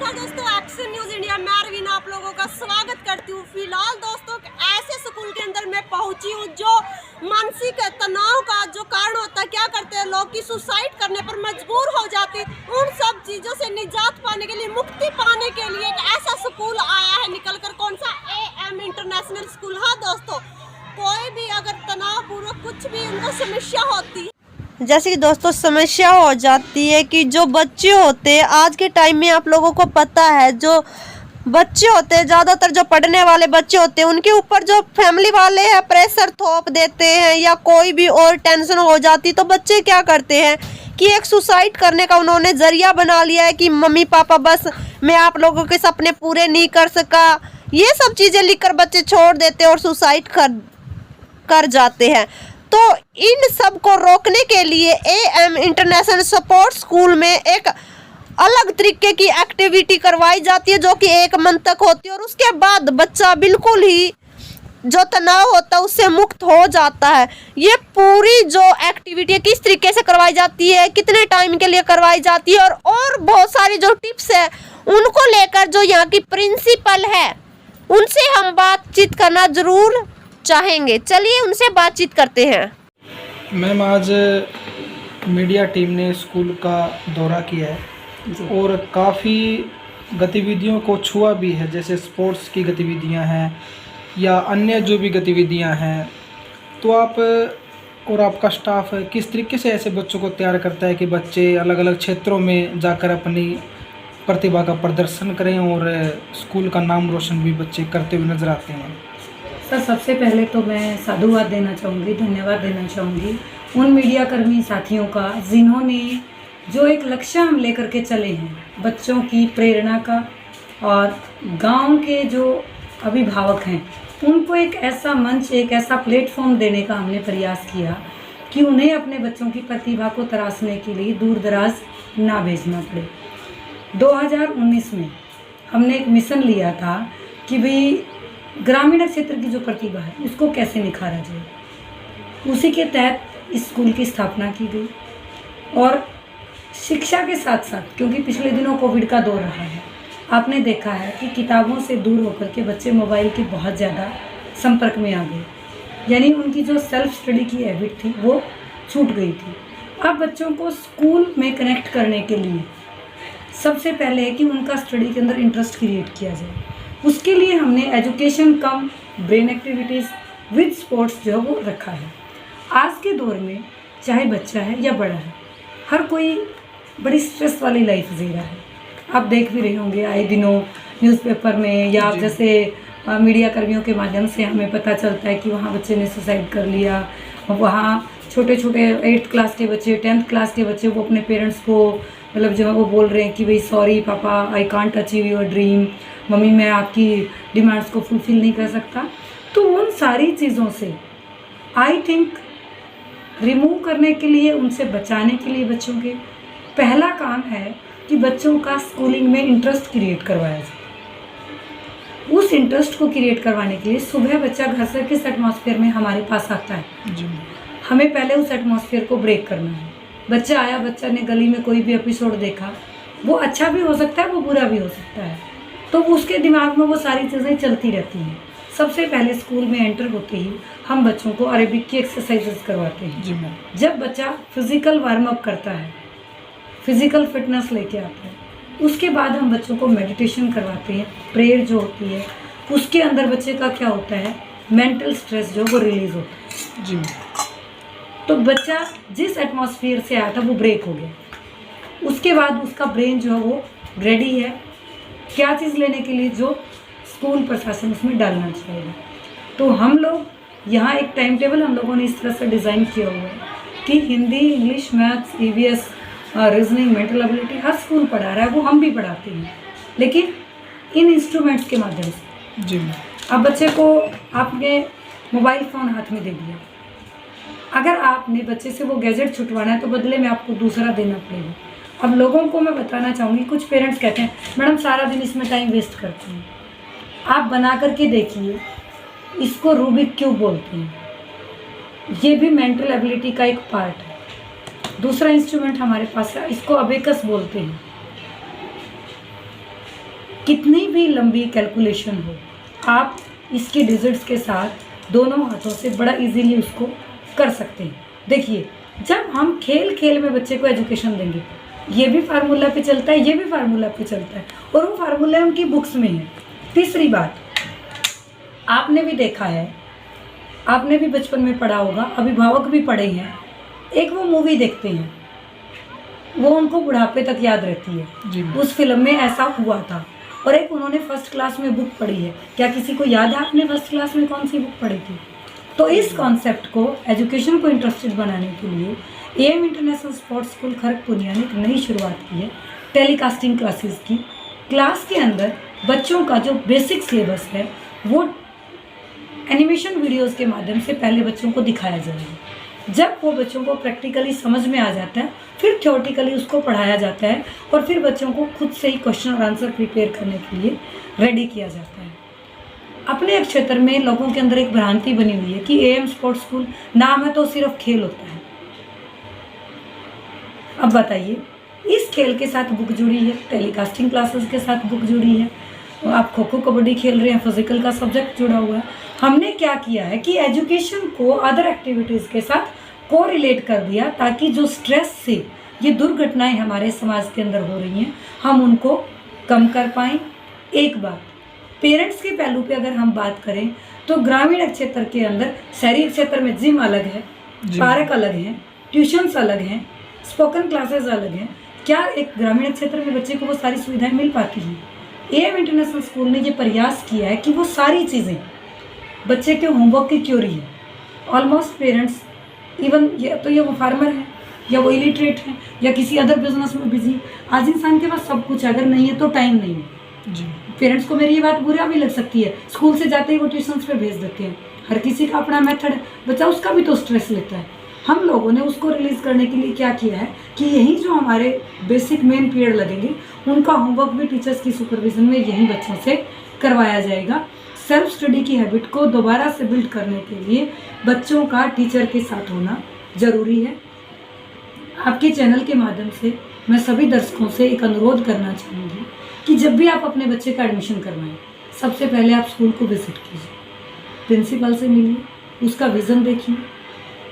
नमस्कार दोस्तों, action news India में रवीना आप लोगों का स्वागत करती हूँ। फिलहाल दोस्तों ऐसे स्कूल के अंदर मैं पहुंची हूँ जो मानसिक तनाव का जो कारण होता है, क्या करते हैं लोग की सुसाइड करने पर मजबूर हो जाते। उन सब चीजों से निजात पाने के लिए, मुक्ति पाने के लिए एक ऐसा स्कूल आया है निकल कर, कौन सा, AM इंटरनेशनल स्कूल। हाँ दोस्तों, कोई भी अगर तनाव पूर्वक कुछ भी उनको समस्या होती है, जैसे कि दोस्तों समस्या हो जाती है कि जो बच्चे होते हैं आज के टाइम में, आप लोगों को पता है, जो बच्चे होते हैं ज़्यादातर जो पढ़ने वाले बच्चे होते हैं उनके ऊपर जो फैमिली वाले हैं प्रेशर थोप देते हैं या कोई भी और टेंशन हो जाती, तो बच्चे क्या करते हैं कि एक सुसाइड करने का उन्होंने जरिया बना लिया है कि मम्मी पापा बस मैं आप लोगों के सपने पूरे नहीं कर सका, ये सब चीज़ें लिखकर बच्चे छोड़ देते हैं और सुसाइड कर जाते हैं। तो इन सब को रोकने के लिए AM इंटरनेशनल सपोर्ट स्कूल में एक अलग तरीके की एक्टिविटी करवाई जाती है जो कि 1 मंथ तक होती है, और उसके बाद बच्चा बिल्कुल ही जो तनाव होता है उससे मुक्त हो जाता है। ये पूरी जो एक्टिविटी है किस तरीके से करवाई जाती है, कितने टाइम के लिए करवाई जाती है, और बहुत सारी जो टिप्स है उनको लेकर जो यहाँ की प्रिंसिपल है उनसे हम बातचीत करना जरूर चाहेंगे। चलिए उनसे बातचीत करते हैं। मैम, आज मीडिया टीम ने स्कूल का दौरा किया है और काफ़ी गतिविधियों को छुआ भी है, जैसे स्पोर्ट्स की गतिविधियां हैं या अन्य जो भी गतिविधियां हैं। तो आप और आपका स्टाफ किस तरीके से ऐसे बच्चों को तैयार करता है कि बच्चे अलग अलग क्षेत्रों में जाकर अपनी प्रतिभा का प्रदर्शन करें और स्कूल का नाम रोशन भी बच्चे करते हुए नजर आते हैं? सर, सबसे पहले तो मैं साधुवाद देना चाहूँगी, धन्यवाद देना चाहूँगी उन मीडिया कर्मी साथियों का जिन्होंने जो एक लक्ष्य हम लेकर के चले हैं बच्चों की प्रेरणा का, और गांव के जो अभिभावक हैं उनको एक ऐसा मंच, एक ऐसा प्लेटफॉर्म देने का हमने प्रयास किया कि उन्हें अपने बच्चों की प्रतिभा को तराशने के लिए दूर दराज ना भेजना पड़े। 2019 में हमने एक मिशन लिया था कि भाई ग्रामीण क्षेत्र की जो प्रतिभा है उसको कैसे निखारा जाए। उसी के तहत इस स्कूल की स्थापना की गई, और शिक्षा के साथ साथ, क्योंकि पिछले दिनों कोविड का दौर रहा है, आपने देखा है कि किताबों से दूर होकर के बच्चे मोबाइल के बहुत ज़्यादा संपर्क में आ गए, यानी उनकी जो सेल्फ स्टडी की हैबिट थी वो छूट गई थी। अब बच्चों को स्कूल में कनेक्ट करने के लिए सबसे पहले है कि उनका स्टडी के अंदर इंटरेस्ट क्रिएट किया जाए। उसके लिए हमने education come brain activities with sports जो है वो रखा है। आज के दौर में चाहे बच्चा है या बड़ा है, हर कोई बड़ी स्ट्रेस वाली लाइफ जी रहा है। आप देख भी रहे होंगे आए दिनों न्यूज़पेपर में, या आप जैसे मीडिया कर्मियों के माध्यम से हमें पता चलता है कि वहाँ बच्चे ने सुसाइड कर लिया। वहाँ छोटे छोटे 8th क्लास के बच्चे, 10th क्लास के बच्चे वो अपने पेरेंट्स को मतलब जो है वो बोल रहे हैं कि भाई सॉरी पापा, I can't achieve your dream, mummy मैं आपकी डिमांड्स को फुलफ़िल नहीं कर सकता। तो उन सारी चीज़ों से आई थिंक रिमूव करने के लिए, उनसे बचाने के लिए बच्चों के पहला काम है कि बच्चों का स्कूलिंग में इंटरेस्ट क्रिएट करवाया जाए। उस इंटरेस्ट को क्रिएट करवाने के लिए सुबह बच्चा घर से किस एटमॉस्फेयर में हमारे पास आता है, हमें पहले उस एटमॉस्फेयर को ब्रेक करना है। बच्चा आया, बच्चा ने गली में कोई भी एपिसोड देखा, वो अच्छा भी हो सकता है, वो बुरा भी हो सकता है, तो उसके दिमाग में वो सारी चीज़ें चलती रहती हैं। सबसे पहले स्कूल में एंटर होते ही हम बच्चों को अरेबिक की एक्सरसाइजेस करवाते हैं। जी मैम। जब बच्चा फिज़िकल वार्म अप करता है, फिज़िकल फिटनेस लेके आता है, उसके बाद हम बच्चों को मेडिटेशन करवाते हैं। प्रेयर जो होती है उसके अंदर बच्चे का क्या होता है, मेंटल स्ट्रेस जो वो रिलीज़ होता है। जी मैम। तो बच्चा जिस एटमॉस्फेयर से आया था वो ब्रेक हो गया। उसके बाद उसका ब्रेन जो है वो रेडी है क्या चीज़ लेने के लिए जो स्कूल प्रशासन उसमें डालना चाहिए। तो हम लोग यहाँ एक टाइम टेबल हम लोगों ने इस तरह से डिज़ाइन किया हुआ है कि Hindi, English, maths, EVS, reasoning, mental ability हर स्कूल पढ़ा रहा है, वो हम भी पढ़ाते हैं, लेकिन इन इंस्ट्रूमेंट्स के माध्यम से। जी। अब बच्चे को आपने मोबाइल फ़ोन हाथ में दे दिया, अगर आपने बच्चे से वो गैजेट छुटवाना है तो बदले में आपको दूसरा देना पड़ेगा। अब लोगों को मैं बताना चाहूँगी, कुछ पेरेंट्स कहते हैं मैडम सारा दिन इसमें टाइम वेस्ट करते हैं। आप बना करके देखिए, इसको रूबिक क्यूब बोलते हैं, ये भी मेंटल एबिलिटी का एक पार्ट है। दूसरा इंस्ट्रूमेंट हमारे पास है, इसको अबेकस बोलते हैं। कितनी भी लंबी कैलकुलेशन हो, आप इसकी डिजिट्स के साथ दोनों हाथों से बड़ा इजीली उसको कर सकते हैं। देखिए, जब हम खेल खेल में बच्चे को एजुकेशन देंगे, ये भी फार्मूला पे चलता है, ये भी फार्मूला पे चलता है, और वो फार्मूला उनकी बुक्स में है। तीसरी बात, आपने भी देखा है, आपने भी बचपन में पढ़ा होगा, अभिभावक भी पढ़े हैं, एक वो मूवी देखते हैं, वो उनको बुढ़ापे तक याद रहती है, जी। उस फिल्म में ऐसा हुआ था। और एक उन्होंने फर्स्ट क्लास में बुक पढ़ी है, क्या किसी को याद है आपने फर्स्ट क्लास में कौन सी बुक पढ़ी थी? तो इस कॉन्सेप्ट को, एजुकेशन को इंटरेस्टेड बनाने के लिए एएम इंटरनेशनल स्पोर्ट्स स्कूल खड़गपुरिया ने एक नई शुरुआत की है, टेलीकास्टिंग क्लासेस की। क्लास के अंदर बच्चों का जो बेसिक सिलेबस है वो एनिमेशन वीडियोस के माध्यम से पहले बच्चों को दिखाया जाएगा। जब वो बच्चों को प्रैक्टिकली समझ में आ जाता है, फिर थ्योरेटिकली उसको पढ़ाया जाता है, और फिर बच्चों को खुद से ही क्वेश्चन और आंसर प्रिपेयर करने के लिए रेडी किया जाता है। अपने एक क्षेत्र में लोगों के अंदर एक भ्रांति बनी हुई है कि एएम स्पोर्ट्स स्कूल नाम है तो सिर्फ खेल होता है। अब बताइए, इस खेल के साथ बुक जुड़ी है, टेलीकास्टिंग क्लासेस के साथ बुक जुड़ी है, तो आप खो खो कबड्डी खेल रहे हैं, फिजिकल का सब्जेक्ट जुड़ा हुआ है। हमने क्या किया है कि एजुकेशन को अदर एक्टिविटीज़ के साथ को रिलेट कर दिया, ताकि जो स्ट्रेस से ये दुर्घटनाएं हमारे समाज के अंदर हो रही हैं, हम उनको कम कर पाएँ। एक बात, पेरेंट्स के पहलू पे अगर हम बात करें तो ग्रामीण क्षेत्र के अंदर, शहरी क्षेत्र में जिम अलग है, पार्क अलग हैं, ट्यूशन्स अलग हैं, स्पोकन क्लासेस अलग हैं। क्या एक ग्रामीण क्षेत्र में बच्चे को वो सारी सुविधाएं मिल पाती हैं? एएम इंटरनेशनल स्कूल ने ये प्रयास किया है कि वो सारी चीज़ें बच्चे के होमवर्क की क्यूरी है। ऑलमोस्ट पेरेंट्स, इवन ये वो फार्मर है, या वो इलिटरेट है, या किसी अदर बिजनेस में बिजी, आज इंसान के पास सब कुछ है, अगर नहीं है तो टाइम नहीं है जी। पेरेंट्स को मेरी ये बात बुरा भी लग सकती है, स्कूल से जाते ही वो ट्यूशन्स पे भेज देते हैं। हर किसी का अपना मेथड है, बच्चा उसका भी तो स्ट्रेस लेता है। हम लोगों ने उसको रिलीज़ करने के लिए क्या किया है कि यही जो हमारे बेसिक मेन पीरियड लगेंगे, उनका होमवर्क भी टीचर्स की सुपरविजन में यही बच्चों से करवाया जाएगा। सेल्फ स्टडी की हैबिट को दोबारा से बिल्ड करने के लिए बच्चों का टीचर के साथ होना ज़रूरी है। आपके चैनल के माध्यम से मैं सभी दर्शकों से एक अनुरोध करना चाहूँगी कि जब भी आप अपने बच्चे का एडमिशन करवाएं, सबसे पहले आप स्कूल को विजिट कीजिए, प्रिंसिपल से मिलिए, उसका विज़न देखिए,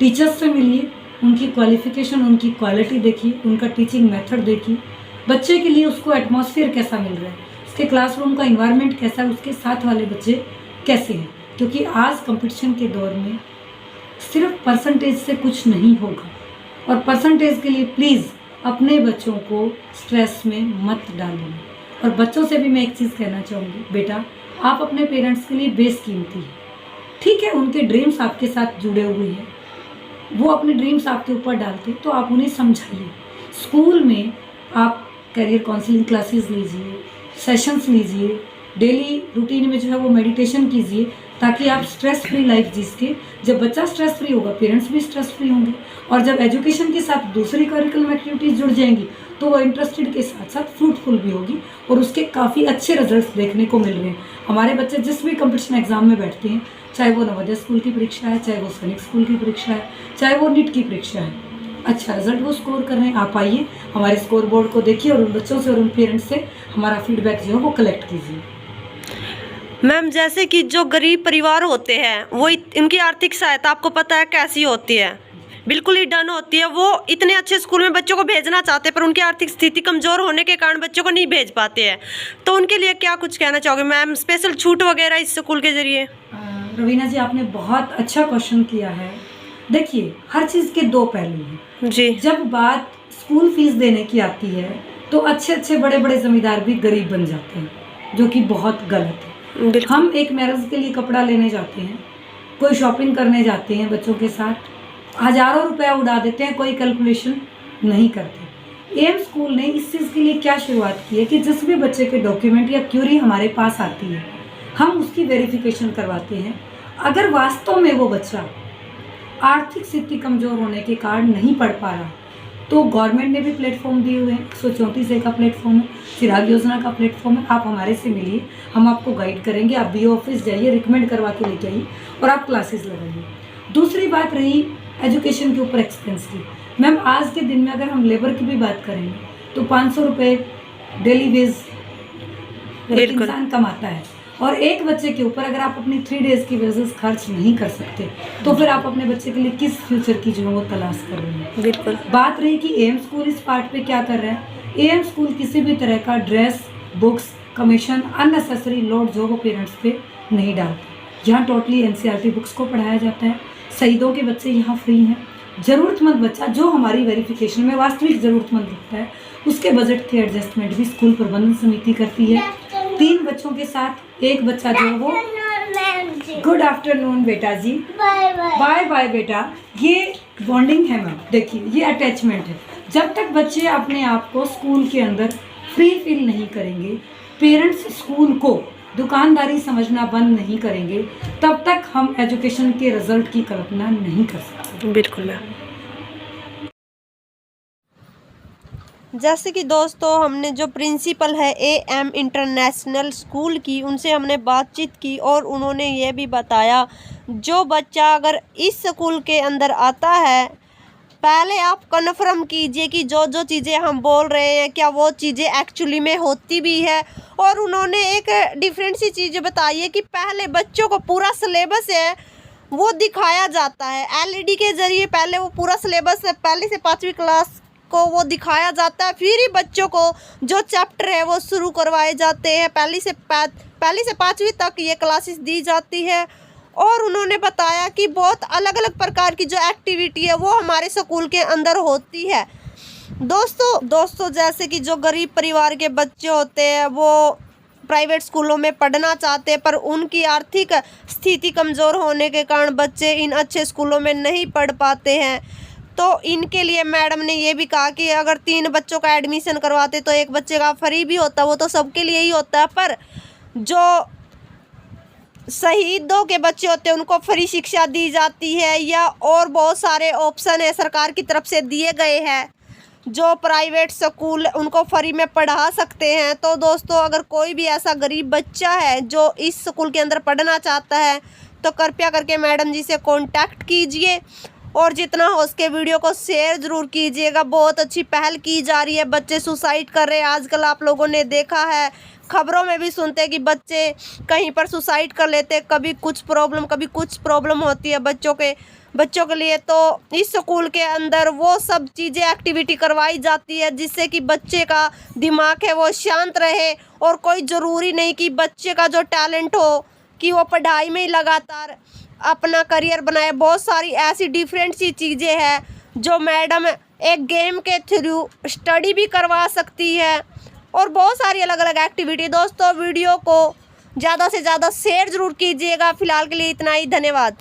टीचर्स से मिलिए, उनकी क्वालिफ़िकेशन, उनकी क्वालिटी देखिए, उनका टीचिंग मेथड देखिए, बच्चे के लिए उसको एटमॉस्फेयर कैसा मिल रहा है, उसके क्लासरूम का इन्वायरमेंट कैसा है, उसके साथ वाले बच्चे कैसे हैं। क्योंकि आज कंपटीशन के दौर में सिर्फ परसेंटेज से कुछ नहीं होगा, और परसेंटेज के लिए प्लीज़ अपने बच्चों को स्ट्रेस में मत डालिए। और बच्चों से भी मैं एक चीज़ कहना चाहूँगी, बेटा आप अपने पेरेंट्स के लिए बेसकीमती है। ठीक है, उनके ड्रीम्स आपके साथ जुड़े हुए हैं, वो अपने ड्रीम्स आपके ऊपर डालते, तो आप उन्हें समझाइए। स्कूल में आप करियर काउंसलिंग क्लासेस लीजिए, सेशंस लीजिए, डेली रूटीन में जो है वो मेडिटेशन कीजिए, ताकि आप स्ट्रेस फ्री लाइफ जी सके। जब बच्चा स्ट्रेस फ्री होगा, पेरेंट्स भी स्ट्रेस फ्री होंगे, और जब एजुकेशन के साथ दूसरी करिकुलम एक्टिविटीज़ जुड़ जाएंगी तो वो इंटरेस्टेड के साथ साथ फ्रूटफुल भी होगी, और उसके काफ़ी अच्छे रिजल्ट्स देखने को मिल रहे हैं। हमारे बच्चे जिस भी कंपटीशन एग्जाम में बैठते हैं, चाहे वो नवोदय स्कूल की परीक्षा है, चाहे वो सैनिक स्कूल की परीक्षा है, चाहे वो नीट की परीक्षा है, अच्छा रिजल्ट वो स्कोर कर रहे हैं। आप आइए, हमारे स्कोर बोर्ड को देखिए, और उन बच्चों से और उन पेरेंट्स से हमारा फीडबैक जो है वो कलेक्ट कीजिए। मैम, जैसे कि जो गरीब परिवार होते हैं, वो इनकी आर्थिक सहायता आपको पता है कैसी होती है, बिल्कुल ही डन होती है। वो इतने अच्छे स्कूल में बच्चों को भेजना चाहते हैं, पर उनकी आर्थिक स्थिति कमज़ोर होने के कारण बच्चों को नहीं भेज पाते हैं। तो उनके लिए क्या कुछ कहना चाहोगे मैम, स्पेशल छूट वगैरह इस स्कूल के जरिए? रवीना जी, आपने बहुत अच्छा क्वेश्चन किया है। देखिए, हर चीज़ के दो पहलू हैं जी। जब बात स्कूल फीस देने की आती है तो अच्छे अच्छे बड़े बड़े ज़मींदार भी गरीब बन जाते हैं, जो कि बहुत गलत है। हम एक मैरिज के लिए कपड़ा लेने जाते हैं, कोई शॉपिंग करने जाते हैं, बच्चों के साथ हज़ारों रुपया उड़ा देते हैं, कोई कैलकुलेशन नहीं करते। एएम स्कूल ने इस चीज़ के लिए क्या शुरुआत की है कि जिस भी बच्चे के डॉक्यूमेंट या क्यूरी हमारे पास आती है, हम उसकी वेरिफिकेशन करवाते हैं। अगर वास्तव में वो बच्चा आर्थिक स्थिति कमज़ोर होने के कारण नहीं पढ़ पा रहा, तो गवर्नमेंट ने भी प्लेटफॉर्म दिए हुए हैं, 134A का प्लेटफॉर्म है, चिराग योजना का प्लेटफॉर्म है। आप हमारे से मिलिए, हम आपको गाइड करेंगे। आप BO ऑफिस जाइए, रिकमेंड करवा के ले जाइए, और आप क्लासेस लगाइए। दूसरी बात रही एजुकेशन के ऊपर एक्सपेंस की। मैम, आज के दिन में अगर हम लेबर की भी बात करेंगे तो 500 रुपये डेली वेज जब एक इंसान कमाता है, और एक बच्चे के ऊपर अगर आप अपनी 3 डेज की बेसिस खर्च नहीं कर सकते तो फिर आप अपने बच्चे के लिए किस फ्यूचर की जो है वो तलाश कर रहे हैं। बिल्कुल। बात रही कि एम स्कूल इस पार्ट पे क्या कर रहे हैं। एम स्कूल किसी भी तरह का dress, books, commission, unnecessary load जो वो पेरेंट्स पे नहीं डालते। यहाँ टोटली NCERT बुक्स को पढ़ाया जाता है। शहीदों के बच्चे यहाँ फ्री हैं। ज़रूरतमंद बच्चा जो हमारी वेरिफिकेशन में वास्तविक ज़रूरतमंद दिखता है उसके बजट के एडजस्टमेंट भी स्कूल प्रबंधन समिति करती है। 3 बच्चों के साथ एक बच्चा जो वो गुड आफ्टरनून बेटा जी, बाय बाय बेटा। ये बॉन्डिंग है मैम, देखिए ये अटैचमेंट है। जब तक बच्चे अपने आप को स्कूल के अंदर फ्री फील नहीं करेंगे, पेरेंट्स स्कूल को दुकानदारी समझना बंद नहीं करेंगे, तब तक हम एजुकेशन के रिजल्ट की कल्पना नहीं कर सकते। बिल्कुल मैम। जैसे कि दोस्तों हमने जो प्रिंसिपल है AM इंटरनेशनल स्कूल की, उनसे हमने बातचीत की और उन्होंने ये भी बताया जो बच्चा अगर इस स्कूल के अंदर आता है, पहले आप कन्फर्म कीजिए कि जो जो चीज़ें हम बोल रहे हैं क्या वो चीज़ें एक्चुअली में होती भी है। और उन्होंने एक डिफरेंट सी चीज़ बताई है कि पहले बच्चों को पूरा सिलेबस है वो दिखाया जाता है LED के ज़रिए। पहले वो पूरा सिलेबस पहली से 5वीं क्लास को वो दिखाया जाता है, फिर ही बच्चों को जो चैप्टर है वो शुरू करवाए जाते हैं। पहली से 5वीं तक ये क्लासेस दी जाती है। और उन्होंने बताया कि बहुत अलग अलग प्रकार की जो एक्टिविटी है वो हमारे स्कूल के अंदर होती है। दोस्तों जैसे कि जो गरीब परिवार के बच्चे होते हैं वो प्राइवेट स्कूलों में पढ़ना चाहते हैं, पर उनकी आर्थिक स्थिति कमज़ोर होने के कारण बच्चे इन अच्छे स्कूलों में नहीं पढ़ पाते हैं। तो इनके लिए मैडम ने ये भी कहा कि अगर 3 बच्चों का एडमिशन करवाते तो एक बच्चे का फ्री भी होता, वो तो सबके लिए ही होता है। पर जो शहीदों के बच्चे होते हैं उनको फ्री शिक्षा दी जाती है, या और बहुत सारे ऑप्शन है सरकार की तरफ से दिए गए हैं जो प्राइवेट स्कूल उनको फ्री में पढ़ा सकते हैं। तो दोस्तों अगर कोई भी ऐसा गरीब बच्चा है जो इस स्कूल के अंदर पढ़ना चाहता है तो कृपया करके मैडम जी से कांटेक्ट कीजिए और जितना हो सके वीडियो को शेयर ज़रूर कीजिएगा। बहुत अच्छी पहल की जा रही है। बच्चे सुसाइड कर रहे हैं आजकल, आप लोगों ने देखा है, खबरों में भी सुनते हैं कि बच्चे कहीं पर सुसाइड कर लेते हैं। कभी कुछ प्रॉब्लम होती है बच्चों के लिए। तो इस स्कूल के अंदर वो सब चीज़ें एक्टिविटी करवाई जाती है जिससे कि बच्चे का दिमाग है वो शांत रहे। और कोई ज़रूरी नहीं कि बच्चे का जो टैलेंट हो कि वो पढ़ाई में ही लगातार अपना करियर बनाए। बहुत सारी ऐसी डिफरेंट सी चीज़ें हैं जो मैडम एक गेम के थ्रू स्टडी भी करवा सकती है और बहुत सारी अलग अलग एक्टिविटी। दोस्तों वीडियो को ज़्यादा से ज़्यादा शेयर ज़रूर कीजिएगा। फ़िलहाल के लिए इतना ही, धन्यवाद।